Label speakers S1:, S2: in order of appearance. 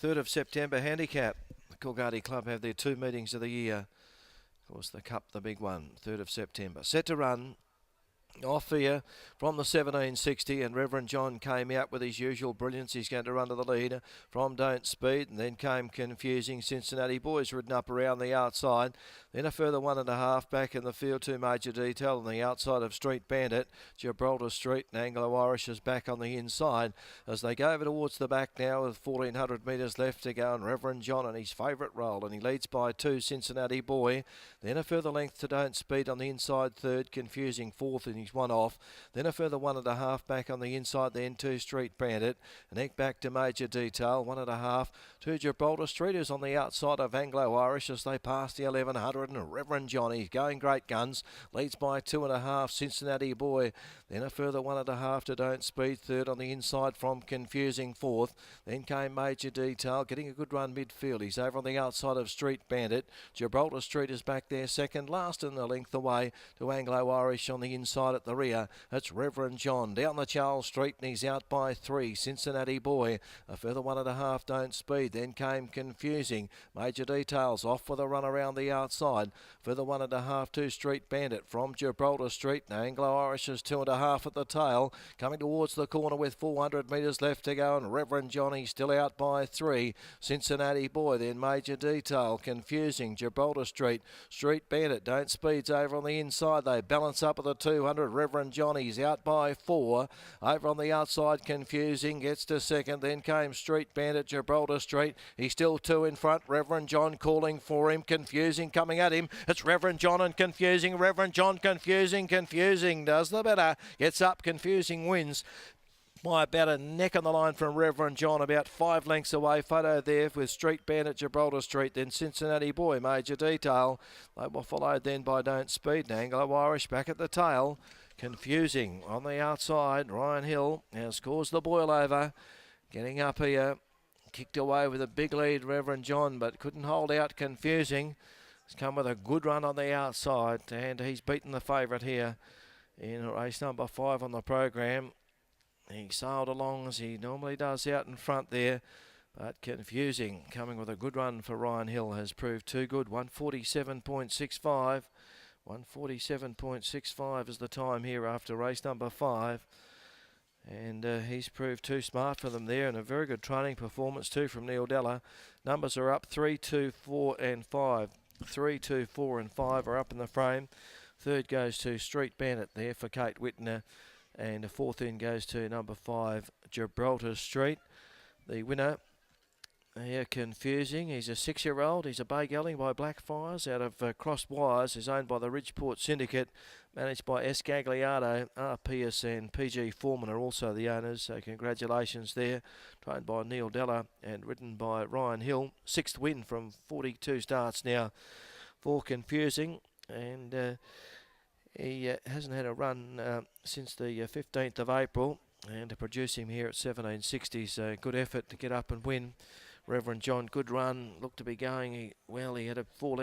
S1: 3rd of September handicap. The Coolgardie Club have their 2 meetings of the year. Of course, the Cup, the big one, 3rd of September. Set to run. Off here from the 1760, and Reverend John came out with his usual brilliance. He's going to run to the lead from Don't Speed, and then came Confusing Cincinnati Boys, ridden up around the outside. Then a further 1.5 back in the field, 2 Major Detail on the outside of Street Bandit. Gibraltar Street and Anglo-Irish is back on the inside as they go over towards the back now with 1400 metres left to go, and Reverend John on his favourite roll, and he leads by 2 Cincinnati Boy. Then a further length to Don't Speed on the inside, 3rd Confusing, 4th, and he's 1 off. Then a further 1.5 back on the inside, then 2 Street Bandit. An egg back to Major Detail, 1.5 to Gibraltar Street, who's on the outside of Anglo-Irish as they pass the 1100, and Reverend John, he's going great guns, leads by 2.5 Cincinnati Boy. Then a further 1.5 to Don't Speed, 3rd on the inside from Confusing, 4th. Then came Major Detail, getting a good run midfield. He's over on the outside of Street Bandit. Gibraltar Street is back there second, last in the length away to Anglo-Irish on the inside at the rear. It's Reverend John down the Charles Street, and he's out by 3 Cincinnati Boy. A further 1.5 Don't Speed. Then came Confusing. Major Details off with a run around the outside. Further 1.5 2 Street Bandit from Gibraltar Street. Now Anglo-Irish is 2.5 at the tail, coming towards the corner with 400 metres left to go, and Reverend Johnny still out by 3 Cincinnati Boy. Then Major Detail, Confusing, Gibraltar Street, Street Bandit. Don't Speed's over on the inside. They balance up at the 200. Reverend Johnny's out by 4. Over on the outside, Confusing gets to second. Then came Street Bandit, Gibraltar Street. He's still 2 in front. Reverend John calling for him. Confusing coming at him. It's Reverend John and Confusing. Reverend John, Confusing. Confusing does the better. Gets up. Confusing wins by about a neck on the line from Reverend John, about 5 lengths away. Photo there with Street Bandit, Gibraltar Street, then Cincinnati Boy, Major Detail. They were followed then by Don't Speed and Anglo-Irish back at the tail. Confusing on the outside. Ryan Hill now scores the boil over. Getting up here. Kicked away with a big lead, Reverend John, but couldn't hold out. Confusing. He's come with a good run on the outside, and he's beaten the favourite here in race number 5 on the program. He sailed along as he normally does out in front there, but Confusing coming with a good run for Ryan Hill has proved too good. 147.65. 147.65 is the time here after race number 5. And he's proved too smart for them there, and a very good training performance too from Neil Della. Numbers are up 3, 2, 4 and 5. 3, 2, 4 and 5 are up in the frame. 3rd goes to Street Bandit there for Kate Whitner, and the 4th in goes to number 5 Gibraltar Street. The winner here, Confusing. He's a 6-year-old. He's a bay gelding by Blackfires out of Crossed Wires. Is owned by the Ridgeport Syndicate, managed by S. Gagliardo. R. Pierce and PG Foreman are also the owners, so congratulations there. Trained by Neil Della and ridden by Ryan Hill. 6th win from 42 starts now for Confusing, and he hasn't had a run since the 15th of April, and to produce him here at 1760 is a good effort to get up and win. Reverend John, good run, looked to be going well. He had a 4